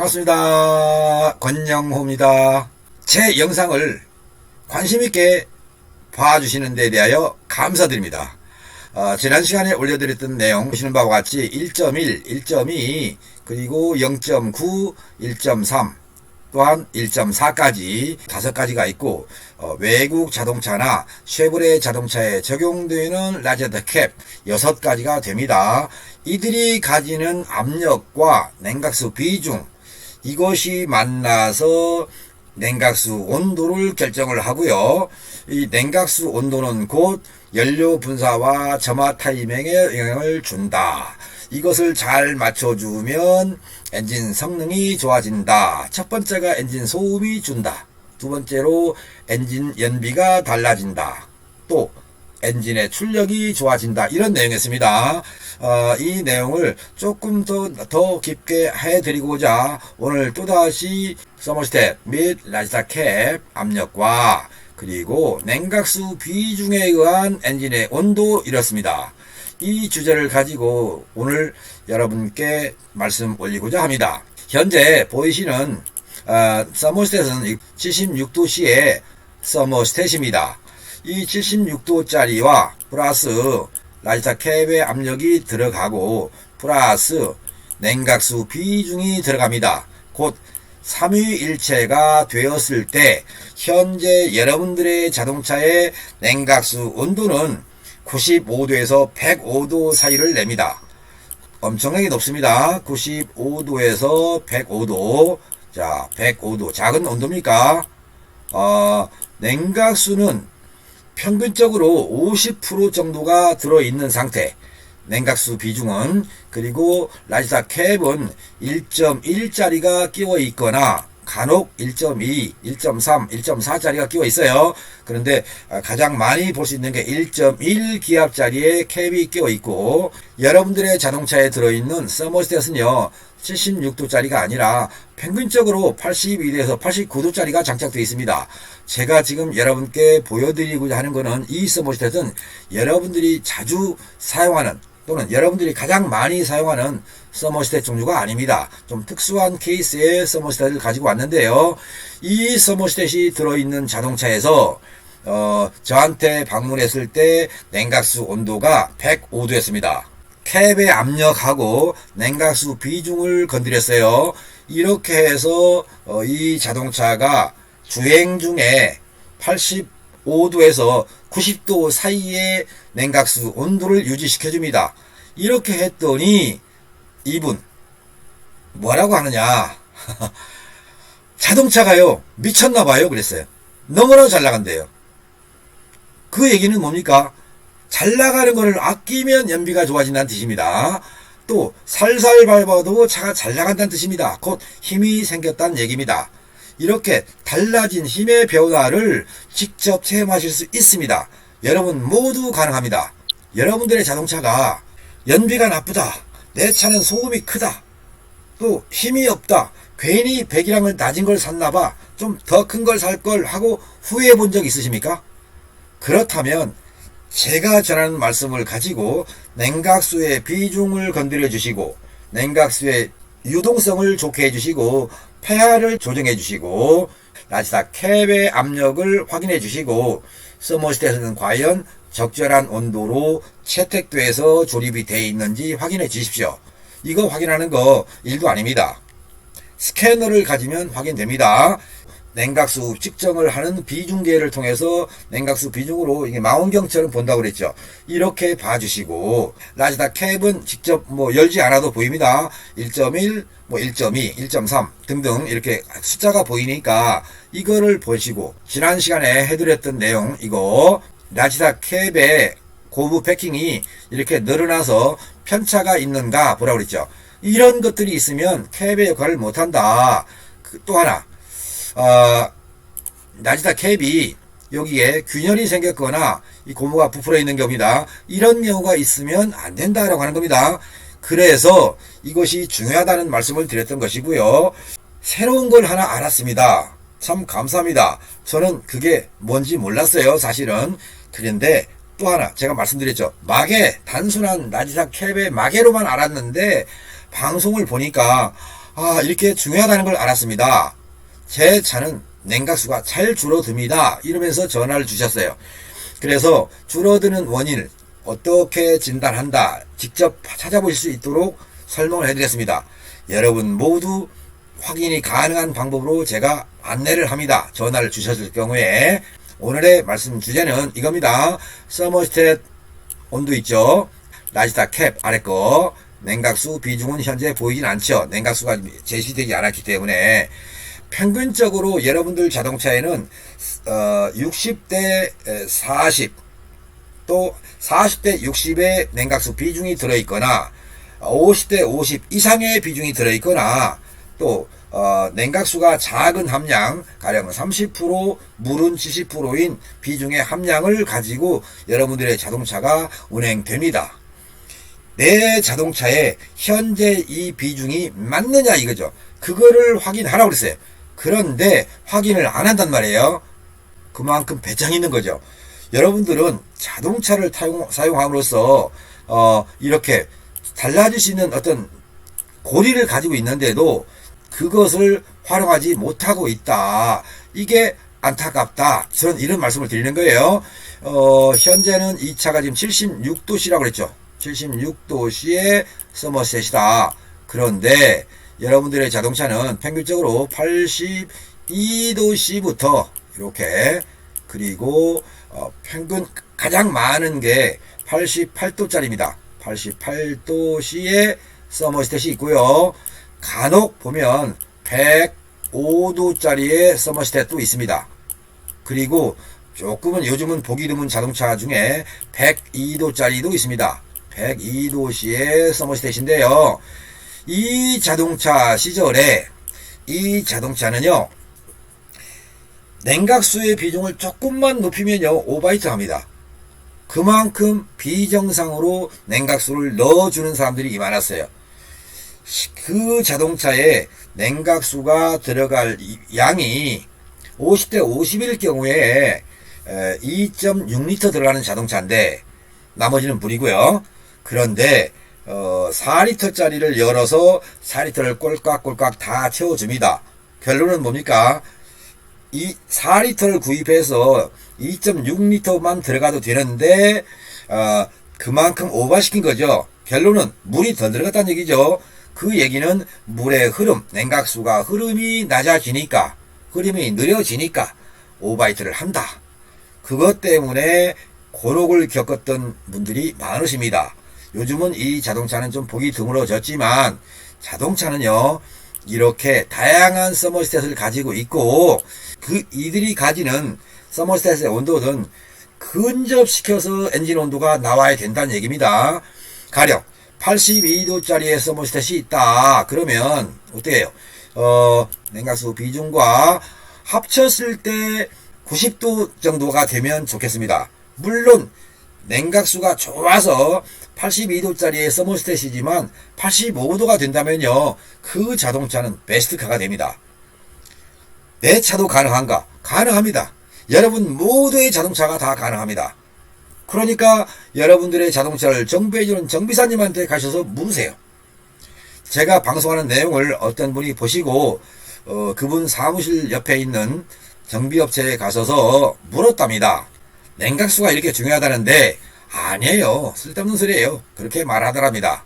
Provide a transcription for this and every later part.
반갑습니다. 권영호입니다. 제 영상을 관심있게 봐주시는 데 대하여 감사드립니다. 지난 시간에 올려드렸던 내용 보시는 바와 같이 1.1, 1.2, 그리고 0.9, 1.3, 또한 1.4까지 5가지가 있고, 외국 자동차나 쉐보레 자동차에 적용되는 라제트 캡 6가지가 됩니다. 이들이 가지는 압력과 냉각수 비중, 이것이 만나서 냉각수 온도를 결정을 하고요. 이 냉각수 온도는 곧 연료 분사와 점화 타이밍에 영향을 준다. 이것을 잘 맞춰주면 엔진 성능이 좋아진다. 첫 번째가 엔진 소음이 준다. 두 번째로 엔진 연비가 달라진다. 또 엔진의 출력이 좋아진다. 이런 내용이었습니다. 이 내용을 조금 더 깊게 해드리고자 오늘 또다시 서머스텝 및 라제트 캡 압력과 그리고 냉각수 비중에 의한 엔진의 온도 이렇습니다. 이 주제를 가지고 오늘 여러분께 말씀 올리고자 합니다. 현재 보이시는 서머스탯은 76도씨의 서머스탯입니다. 이 76도짜리와 플러스 라제트 캡의 압력이 들어가고 플러스 냉각수 비중이 들어갑니다. 곧 삼위일체가 되었을 때 현재 여러분들의 자동차의 냉각수 온도는 95도에서 105도 사이를 냅니다. 엄청나게 높습니다. 95도에서 105도. 자, 105도. 작은 온도입니까? 냉각수는 평균적으로 50% 정도가 들어있는 상태. 냉각수 비중은. 그리고 라제트 캡은 1.1짜리가 끼워 있거나 간혹 1.2, 1.3, 1.4짜리가 끼워 있어요. 그런데 가장 많이 볼 수 있는 게 1.1 기압짜리의 캡이 끼워 있고, 여러분들의 자동차에 들어있는 서머스탯은요 76도짜리가 아니라 평균적으로 82도에서 89도짜리가 장착되어 있습니다. 제가 지금 여러분께 보여드리고자 하는 것은 이 서머스탯은 여러분들이 자주 사용하는 또는 여러분들이 가장 많이 사용하는 서머스탯 종류가 아닙니다. 좀 특수한 케이스의 서머스탯을 가지고 왔는데요. 이 서머스탯이 들어있는 자동차에서 저한테 방문했을 때 냉각수 온도가 105도였습니다. 캡의 압력하고 냉각수 비중을 건드렸어요. 이렇게 해서 이 자동차가 주행 중에 85도에서 90도 사이의 냉각수 온도를 유지시켜줍니다. 이렇게 했더니 이분 뭐라고 하느냐 자동차가요 미쳤나봐요 그랬어요. 너무나 잘 나간대요. 그 얘기는 뭡니까? 잘 나가는 거를 아끼면 연비가 좋아진다는 뜻입니다. 또 살살 밟아도 차가 잘 나간다는 뜻입니다. 곧 힘이 생겼다는 얘기입니다. 이렇게 달라진 힘의 변화를 직접 체험하실 수 있습니다. 여러분 모두 가능합니다. 여러분들의 자동차가 연비가 나쁘다, 내 차는 소음이 크다, 또 힘이 없다, 괜히 배기량을 낮은 걸 샀나봐, 좀 더 큰 걸 살 걸 하고 후회해 본 적 있으십니까? 그렇다면 제가 전하는 말씀을 가지고 냉각수의 비중을 건드려 주시고 냉각수의 유동성을 좋게 해주시고 폐하를 조정해 주시고 라제트 캡의 압력을 확인해 주시고 서머스탯은 과연 적절한 온도로 채택돼서 조립이 되어 있는지 확인해 주십시오. 이거 확인하는 거 일도 아닙니다. 스캐너를 가지면 확인됩니다. 냉각수 측정을 하는 비중계를 통해서 냉각수 비중으로 이게 망원경처럼 본다고 그랬죠. 이렇게 봐주시고 라제트 캡은 직접 열지 않아도 보입니다. 1.1, 1.2, 1.3 등등 이렇게 숫자가 보이니까 이거를 보시고 지난 시간에 해드렸던 내용 이거 라제트 캡의 고무 패킹이 이렇게 늘어나서 편차가 있는가 보라고 그랬죠. 이런 것들이 있으면 캡의 역할을 못한다. 또 하나 라제트 캡이 여기에 균열이 생겼거나 이 고무가 부풀어 있는 경우입니다. 이런 경우가 있으면 안 된다라고 하는 겁니다. 그래서 이것이 중요하다는 말씀을 드렸던 것이고요. 새로운 걸 하나 알았습니다. 참 감사합니다. 저는 그게 뭔지 몰랐어요 사실은. 그런데 또 하나 제가 말씀드렸죠. 마개, 단순한 라제트 캡의 마개로만 알았는데 방송을 보니까 이렇게 중요하다는 걸 알았습니다. 제 차는 냉각수가 잘 줄어듭니다. 이러면서 전화를 주셨어요. 그래서 줄어드는 원인을 어떻게 진단한다 직접 찾아보실 수 있도록 설명을 해드렸습니다. 여러분 모두 확인이 가능한 방법으로 제가 안내를 합니다. 전화를 주셨을 경우에. 오늘의 말씀 주제는 이겁니다. 서머스탯 온도 있죠. 라지스타 캡 아래 거 냉각수 비중은 현재 보이진 않죠. 냉각수가 제시되지 않았기 때문에. 평균적으로 여러분들 자동차에는 60대 40 또 40대 60의 냉각수 비중이 들어있거나 50대 50 이상의 비중이 들어있거나 또 냉각수가 작은 함량 가령 30% 물은 70%인 비중의 함량을 가지고 여러분들의 자동차가 운행됩니다. 내 자동차에 현재 이 비중이 맞느냐 이거죠. 그거를 확인하라고 그랬어요. 그런데 확인을 안 한단 말이에요. 그만큼 배짱이 있는 거죠. 여러분들은 자동차를 사용함으로써 이렇게 달라질 수 있는 어떤 고리를 가지고 있는데도 그것을 활용하지 못하고 있다. 이게 안타깝다. 저는 이런 말씀을 드리는 거예요. 현재는 이 차가 지금 76도씨라고 그랬죠. 76도씨의 서머셋이다. 그런데 여러분들의 자동차는 평균적으로 82도씨부터 이렇게 그리고 평균 가장 많은 게 88도짜리입니다. 88도씨의 서머스탯이 있고요. 간혹 보면 105도짜리의 서머스탯도 있습니다. 그리고 조금은 요즘은 보기 드문 자동차 중에 102도짜리도 있습니다. 102도씨의 서머스탯인데요. 이 자동차 시절에 이 자동차는요. 냉각수의 비중을 조금만 높이면요. 오버히트 합니다. 그만큼 비정상으로 냉각수를 넣어주는 사람들이 많았어요. 그 자동차에 냉각수가 들어갈 양이 50대 50일 경우에 2.6리터 들어가는 자동차인데 나머지는 물이고요. 그런데 4리터짜리를 열어서 4리터를 꼴깍꼴깍 다 채워줍니다. 결론은 뭡니까? 이 4리터를 구입해서 2.6리터만 들어가도 되는데 그만큼 오버시킨 거죠. 결론은 물이 더 들어갔다는 얘기죠. 그 얘기는 물의 흐름, 냉각수가 흐름이 낮아지니까, 흐름이 느려지니까 오버히트를 한다. 그것 때문에 곤혹을 겪었던 분들이 많으십니다. 요즘은 이 자동차는 좀 보기 드물어졌지만 자동차는요 이렇게 다양한 서머스탯을 가지고 있고 이들이 가지는 서머스탯의 온도는 근접시켜서 엔진 온도가 나와야 된다는 얘기입니다. 가령 82도짜리의 서머스탯이 있다. 그러면 어떻게 해요? 냉각수 비중과 합쳤을 때 90도 정도가 되면 좋겠습니다. 물론 냉각수가 좋아서 82도짜리의 서머스탯이지만 85도가 된다면요. 그 자동차는 베스트카가 됩니다. 내 차도 가능한가? 가능합니다. 여러분 모두의 자동차가 다 가능합니다. 그러니까 여러분들의 자동차를 정비해주는 정비사님한테 가셔서 물으세요. 제가 방송하는 내용을 어떤 분이 보시고 그분 사무실 옆에 있는 정비업체에 가셔서 물었답니다. 냉각수가 이렇게 중요하다는데 아니에요. 쓸데없는 소리예요. 그렇게 말하더랍니다.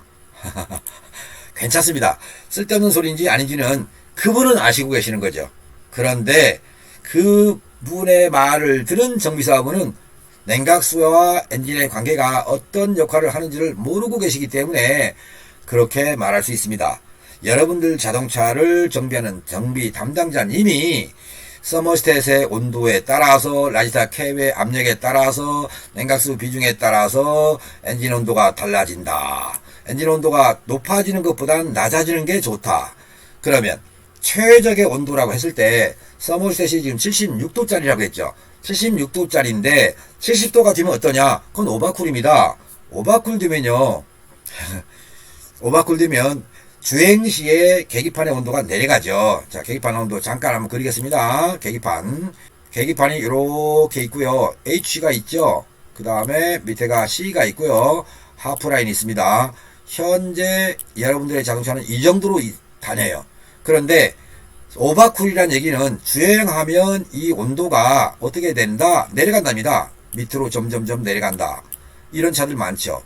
괜찮습니다. 쓸데없는 소리인지 아닌지는 그분은 아시고 계시는 거죠. 그런데 그분의 말을 들은 정비사분은 냉각수와 엔진의 관계가 어떤 역할을 하는지를 모르고 계시기 때문에 그렇게 말할 수 있습니다. 여러분들 자동차를 정비하는 정비 담당자님이 서머스탯의 온도에 따라서 라지스타 캡의 압력에 따라서 냉각수 비중에 따라서 엔진 온도가 달라진다. 엔진 온도가 높아지는 것보다는 낮아지는 게 좋다. 그러면 최적의 온도라고 했을 때 서머스탯이 지금 76도짜리라고 했죠. 76도짜리인데 70도가 되면 어떠냐? 그건 오버쿨입니다. 오버쿨 되면요. 오버쿨 되면 주행시에 계기판의 온도가 내려가죠. 자, 계기판 온도 잠깐 한번 그리겠습니다. 계기판이 이렇게 있고요. H가 있죠. 그 다음에 밑에가 C가 있고요. 하프라인이 있습니다. 현재 여러분들의 자동차는 이 정도로 다녀요. 그런데 오바쿨이란 얘기는 주행하면 이 온도가 어떻게 된다? 내려간답니다. 밑으로 점점점 내려간다. 이런 차들 많죠.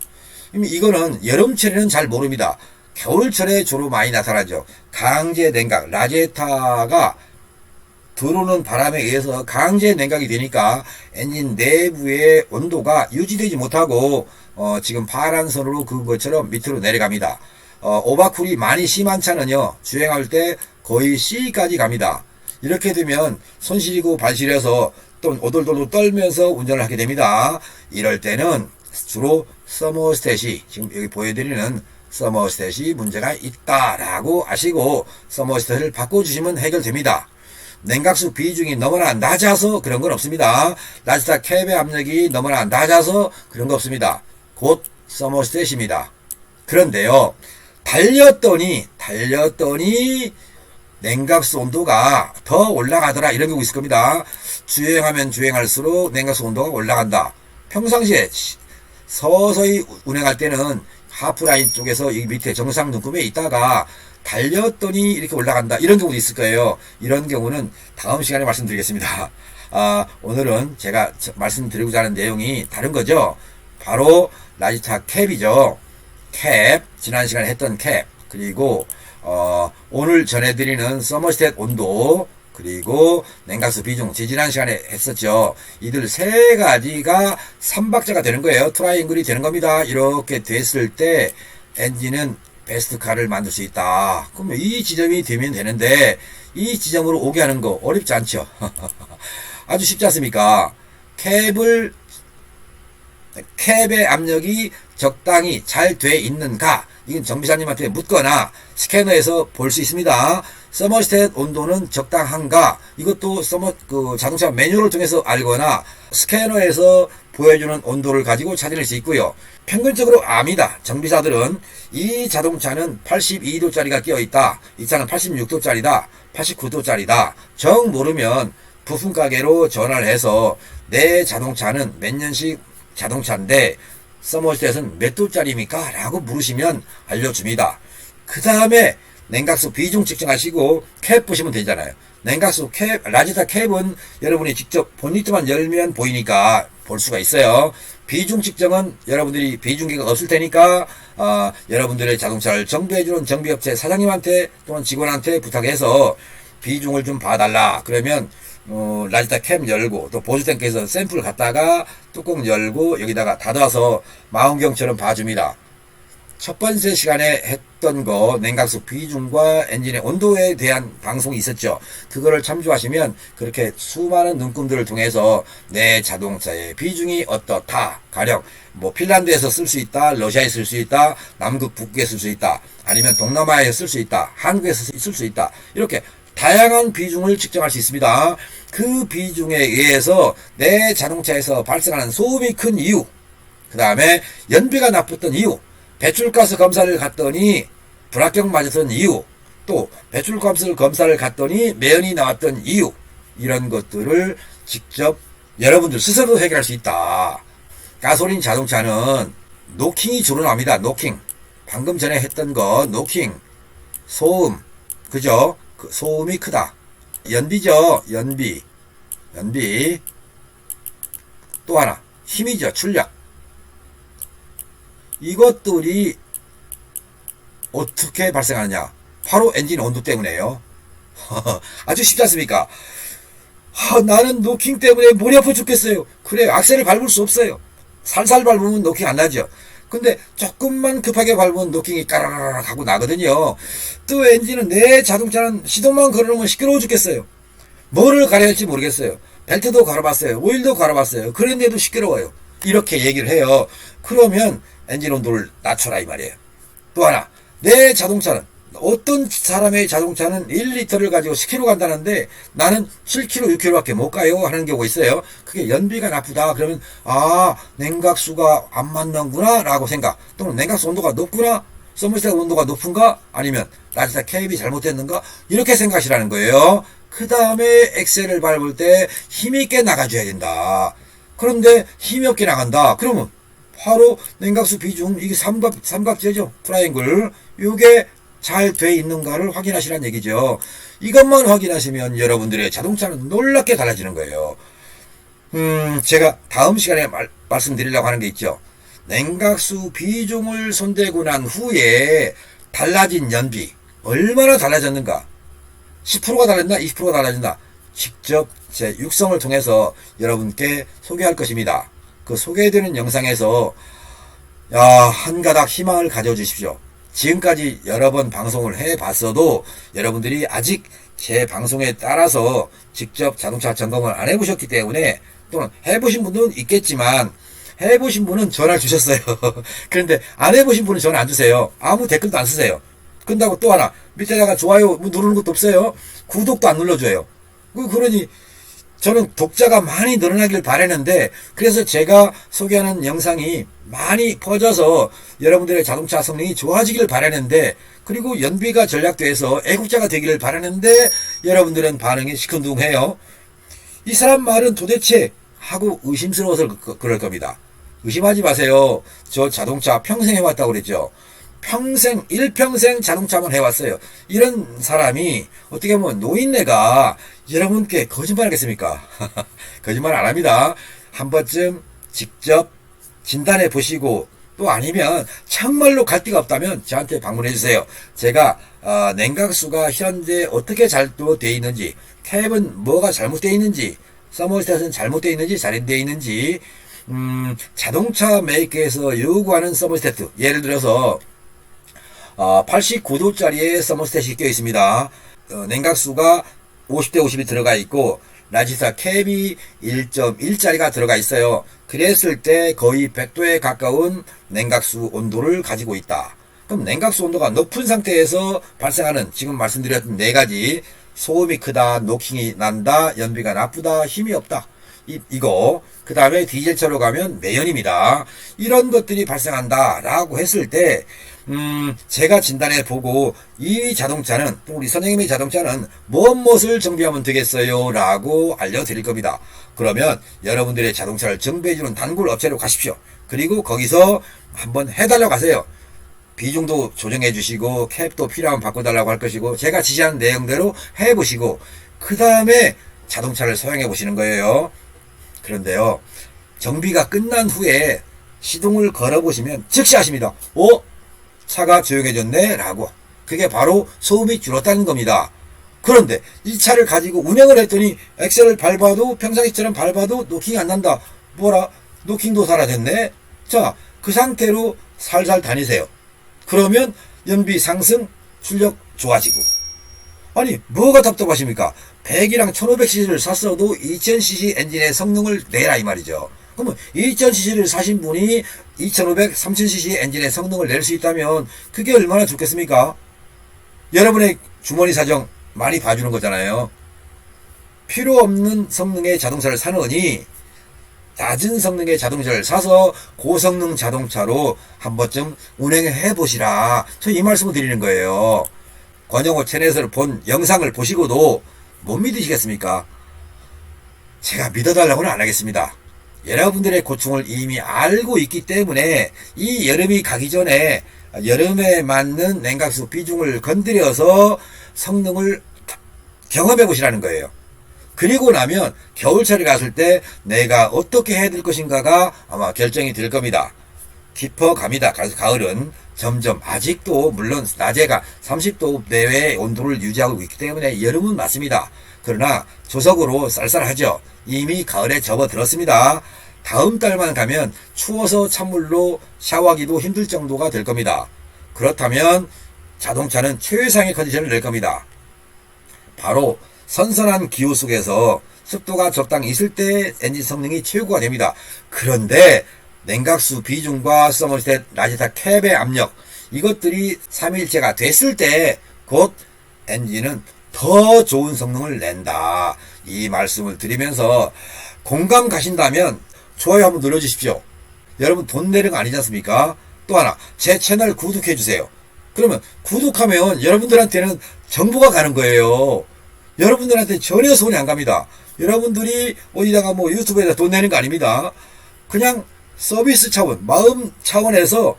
이거는 여름철에는 잘 모릅니다. 겨울철에 주로 많이 나타나죠. 강제 냉각, 라제타가 들어오는 바람에 의해서 강제 냉각이 되니까 엔진 내부의 온도가 유지되지 못하고 지금 파란 선으로 그은 것처럼 밑으로 내려갑니다. 오바쿨이 많이 심한 차는요, 주행할 때 거의 C까지 갑니다. 이렇게 되면 손 시리고 발 시려서 또 오돌돌 떨면서 운전을 하게 됩니다. 이럴 때는 주로 서머스탯이, 지금 여기 보여드리는 서머스탯이 문제가 있다라고 아시고 서머스탯을 바꿔주시면 해결됩니다. 냉각수 비중이 너무나 낮아서 그런 건 없습니다. 라지타 캡의 압력이 너무나 낮아서 그런 거 없습니다. 곧 서머스탯입니다. 그런데요, 달렸더니 냉각수 온도가 더 올라가더라, 이런 경우 있을 겁니다. 주행하면 주행할수록 냉각수 온도가 올라간다. 평상시에 서서히 운행할 때는 하프라인 쪽에서 이 밑에 정상 눈금에 있다가 달렸더니 이렇게 올라간다, 이런 경우도 있을 거예요. 이런 경우는 다음 시간에 말씀드리겠습니다. 오늘은 제가 말씀드리고자 하는 내용이 다른 거죠. 바로 라지타 캡이죠. 캡, 지난 시간에 했던 캡, 그리고 오늘 전해드리는 서머스탯 온도, 그리고 냉각수 비중, 지난 시간에 했었죠. 이들 세 가지가 3박자가 되는 거예요. 트라이앵글이 되는 겁니다. 이렇게 됐을 때 엔진은 베스트카를 만들 수 있다. 그러면 이 지점이 되면 되는데, 이 지점으로 오게 하는 거 어렵지 않죠. 아주 쉽지 않습니까? 캡의 압력이 적당히 잘 돼 있는가, 이건 정비사님한테 묻거나 스캐너에서 볼 수 있습니다. 서머스탯 온도는 적당한가, 이것도 자동차 매뉴얼을 통해서 알거나 스캐너에서 보여주는 온도를 가지고 찾아낼 수 있고요. 평균적으로 압니다. 정비사들은 이 자동차는 82도짜리가 끼어있다, 이 차는 86도짜리다, 89도짜리다. 정 모르면 부품가게로 전화를 해서 내 자동차는 몇 년식 자동차인데 서머스탯은 몇 도짜리입니까? 라고 물으시면 알려줍니다. 그 다음에 냉각수 비중 측정하시고 캡 보시면 되잖아요. 냉각수 캡, 라지타 캡은 여러분이 직접 본니트만 열면 보이니까 볼 수가 있어요. 비중 측정은 여러분들이 비중기가 없을 테니까 여러분들의 자동차를 정비해주는 정비업체 사장님한테 또는 직원한테 부탁해서 비중을 좀 봐달라. 그러면 라지타 캡 열고 또 보조탱크에서 샘플 갖다가 뚜껑 열고 여기다가 닫아서 망원경처럼 봐줍니다. 첫 번째 시간에 했던 거 냉각수 비중과 엔진의 온도에 대한 방송이 있었죠. 그거를 참조하시면 그렇게 수많은 눈금들을 통해서 내 자동차의 비중이 어떻다, 가령 핀란드에서 쓸 수 있다, 러시아에 쓸 수 있다, 남극 북극에 쓸 수 있다, 아니면 동남아에 쓸 수 있다, 한국에서 쓸 수 있다, 이렇게 다양한 비중을 측정할 수 있습니다. 그 비중에 의해서 내 자동차에서 발생하는 소음이 큰 이유, 그 다음에 연비가 나빴던 이유, 배출가스 검사를 갔더니 불합격 맞았던 이유, 또 배출가스 검사를 갔더니 매연이 나왔던 이유, 이런 것들을 직접 여러분들 스스로 해결할 수 있다. 가솔린 자동차는 노킹이 주로 나옵니다. 노킹. 방금 전에 했던 거 노킹, 소음, 그죠? 소음이 크다. 연비죠. 연비. 또 하나 힘이죠. 출력. 이것들이 어떻게 발생하느냐? 바로 엔진 온도 때문에요. 아주 쉽지 않습니까? 나는 노킹 때문에 머리 아파 죽겠어요. 그래, 악셀을 밟을 수 없어요. 살살 밟으면 노킹 안 나죠. 근데 조금만 급하게 밟으면 노킹이 까라라락 하고 나거든요. 또 엔진은, 내 자동차는 시동만 걸어놓으면 시끄러워 죽겠어요. 뭐를 갈아야 할지 모르겠어요. 벨트도 갈아봤어요. 오일도 갈아봤어요. 그런데도 시끄러워요. 이렇게 얘기를 해요. 그러면 엔진 온도를 낮춰라, 이 말이에요. 또 하나, 내 자동차는, 어떤 사람의 자동차는 1리터를 가지고 10km 간다는데 나는 7km, 6km밖에 못 가요 하는 경우가 있어요. 그게 연비가 나쁘다. 그러면 냉각수가 안 맞는구나 라고 생각, 또는 냉각수 온도가 높구나, 서머스탯 온도가 높은가, 아니면 라지타 캡이 잘못됐는가, 이렇게 생각하시라는 거예요. 그 다음에 엑셀을 밟을 때 힘있게 나가줘야 된다. 그런데 힘이 없게 나간다. 그러면 바로 냉각수 비중, 이게 삼각제죠. 트라이앵글. 요게 잘 돼 있는가를 확인하시라는 얘기죠. 이것만 확인하시면 여러분들의 자동차는 놀랍게 달라지는 거예요. 제가 다음 시간에 말씀드리려고 하는 게 있죠. 냉각수 비중을 손대고 난 후에 달라진 연비 얼마나 달라졌는가, 10%가 달라졌나 20%가 달라졌나, 직접 제 육성을 통해서 여러분께 소개할 것입니다. 그 소개해드리는 영상에서 한 가닥 희망을 가져주십시오. 지금까지 여러 번 방송을 해봤어도 여러분들이 아직 제 방송에 따라서 직접 자동차 점검을 안 해보셨기 때문에, 또는 해보신 분들은 있겠지만 해보신 분은 전화 주셨어요. 그런데 안 해보신 분은 전화 안 주세요. 아무 댓글도 안 쓰세요. 끝나고 또 하나, 밑에다가 좋아요 누르는 것도 없어요. 구독도 안 눌러줘요. 그러니 저는 독자가 많이 늘어나길 바라는데, 그래서 제가 소개하는 영상이 많이 퍼져서 여러분들의 자동차 성능이 좋아지길 바라는데, 그리고 연비가 전략돼서 애국자가 되기를 바라는데 여러분들은 반응이 시큰둥해요. 이 사람 말은 도대체 하고 의심스러워서 그럴 겁니다. 의심하지 마세요. 저 자동차 평생 해왔다고 그랬죠. 일평생 자동차만 해왔어요. 이런 사람이 어떻게 보면 노인네가 여러분께 거짓말 하겠습니까? 거짓말 안 합니다. 한 번쯤 직접 진단해 보시고, 또 아니면 정말로 갈 데가 없다면 저한테 방문해 주세요. 제가 냉각수가 현재 어떻게 잘못되어 있는지, 캡은 뭐가 잘못되어 있는지, 서머스탯은 잘못되어 있는지 잘되어 있는지, 자동차 메이커에서 요구하는 서머스탯, 예를 들어서 89도짜리의 서머스탯이 껴 있습니다. 냉각수가 50대 50이 들어가 있고 라지사 캡이 1.1짜리가 들어가 있어요. 그랬을 때 거의 100도에 가까운 냉각수 온도를 가지고 있다. 그럼 냉각수 온도가 높은 상태에서 발생하는 지금 말씀드렸던 네 가지, 소음이 크다, 노킹이 난다, 연비가 나쁘다, 힘이 없다, 이거, 그 다음에 디젤차로 가면 매연입니다. 이런 것들이 발생한다 라고 했을 때 제가 진단해 보고 이 자동차는, 우리 선생님의 자동차는 무엇을 정비하면 되겠어요 라고 알려드릴 겁니다. 그러면 여러분들의 자동차를 정비해주는 단골 업체로 가십시오. 그리고 거기서 한번 해달라고 하세요. 비중도 조정해 주시고 캡도 필요하면 바꿔달라고 할 것이고, 제가 지시한 내용대로 해보시고 그 다음에 자동차를 사용해 보시는 거예요. 그런데요, 정비가 끝난 후에 시동을 걸어 보시면 즉시 아십니다. 차가 조용해졌네 라고. 그게 바로 소음이 줄었다는 겁니다. 그런데 이 차를 가지고 운행을 했더니 엑셀을 밟아도 평상시처럼 밟아도 노킹이 안 난다. 뭐라? 노킹도 사라졌네. 자, 그 상태로 살살 다니세요. 그러면 연비 상승, 출력 좋아지고. 아니, 뭐가 답답하십니까? 100이랑 1500cc를 샀어도 2000cc 엔진의 성능을 내라 이 말이죠. 그러면 2000cc를 사신 분이 2500, 3000cc 엔진의 성능을 낼 수 있다면 그게 얼마나 좋겠습니까? 여러분의 주머니 사정 많이 봐주는 거잖아요. 필요 없는 성능의 자동차를 사느니 낮은 성능의 자동차를 사서 고성능 자동차로 한 번쯤 운행해 보시라. 저 이 말씀을 드리는 거예요. 권영호 채널에서 본 영상을 보시고도 못 믿으시겠습니까? 제가 믿어달라고는 안 하겠습니다. 여러분들의 고충을 이미 알고 있기 때문에 이 여름이 가기 전에 여름에 맞는 냉각수 비중을 건드려서 성능을 경험해 보시라는 거예요. 그리고 나면 겨울철에 갔을 때 내가 어떻게 해야 될 것인가가 아마 결정이 될 겁니다. 깊어갑니다. 가을은 점점, 아직도 물론 낮에가 30도 내외의 온도를 유지하고 있기 때문에 여름은 맞습니다. 그러나 조석으로 쌀쌀하죠. 이미 가을에 접어들었습니다. 다음 달만 가면 추워서 찬물로 샤워하기도 힘들 정도가 될 겁니다. 그렇다면 자동차는 최상의 컨디션을 낼 겁니다. 바로 선선한 기후 속에서 습도가 적당히 있을 때 엔진 성능이 최고가 됩니다. 그런데 냉각수 비중과 서머셋, 라지타 캡의 압력, 이것들이 삼일체가 됐을 때 곧 엔진은 더 좋은 성능을 낸다. 이 말씀을 드리면서 공감 가신다면 좋아요 한번 눌러주십시오. 여러분 돈 내는 거 아니지 않습니까? 또 하나, 제 채널 구독해 주세요. 그러면 구독하면 여러분들한테는 정보가 가는 거예요. 여러분들한테 전혀 손이 안 갑니다. 여러분들이 어디다가 유튜브에다 돈 내는 거 아닙니다. 그냥 서비스 차원, 마음 차원에서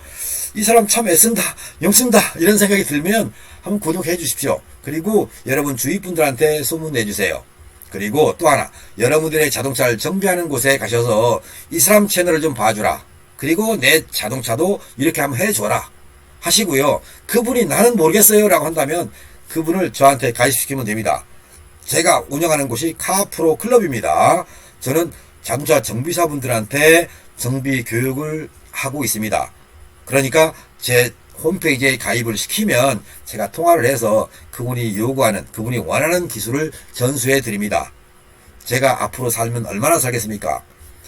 이 사람 참 애쓴다, 영쓴다 이런 생각이 들면 한번 구독해 주십시오. 그리고 여러분 주위 분들한테 소문 내주세요. 그리고 또 하나, 여러분들의 자동차를 정비하는 곳에 가셔서 이 사람 채널을 좀 봐주라. 그리고 내 자동차도 이렇게 한번 해줘라 하시고요. 그분이 나는 모르겠어요 라고 한다면 그분을 저한테 가입시키면 됩니다. 제가 운영하는 곳이 카프로 클럽입니다. 저는 자동차 정비사분들한테 정비 교육을 하고 있습니다. 그러니까 제 홈페이지에 가입을 시키면 제가 통화를 해서 그분이 요구하는, 그분이 원하는 기술을 전수해 드립니다. 제가 앞으로 살면 얼마나 살겠습니까?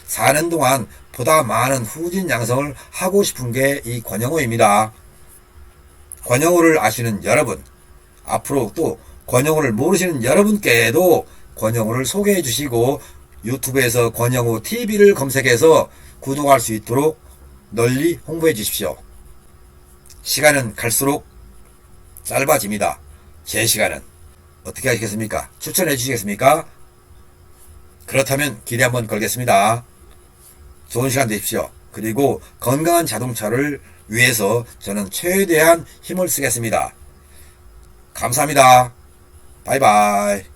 사는 동안 보다 많은 후진 양성을 하고 싶은 게 이 권영호입니다. 권영호를 아시는 여러분, 앞으로 또 권영호를 모르시는 여러분께도 권영호를 소개해 주시고 유튜브에서 권영호 TV를 검색해서 구독할 수 있도록 널리 홍보해 주십시오. 시간은 갈수록 짧아집니다. 제 시간은. 어떻게 하시겠습니까? 추천해 주시겠습니까? 그렇다면 기대 한번 걸겠습니다. 좋은 시간 되십시오. 그리고 건강한 자동차를 위해서 저는 최대한 힘을 쓰겠습니다. 감사합니다. 바이바이.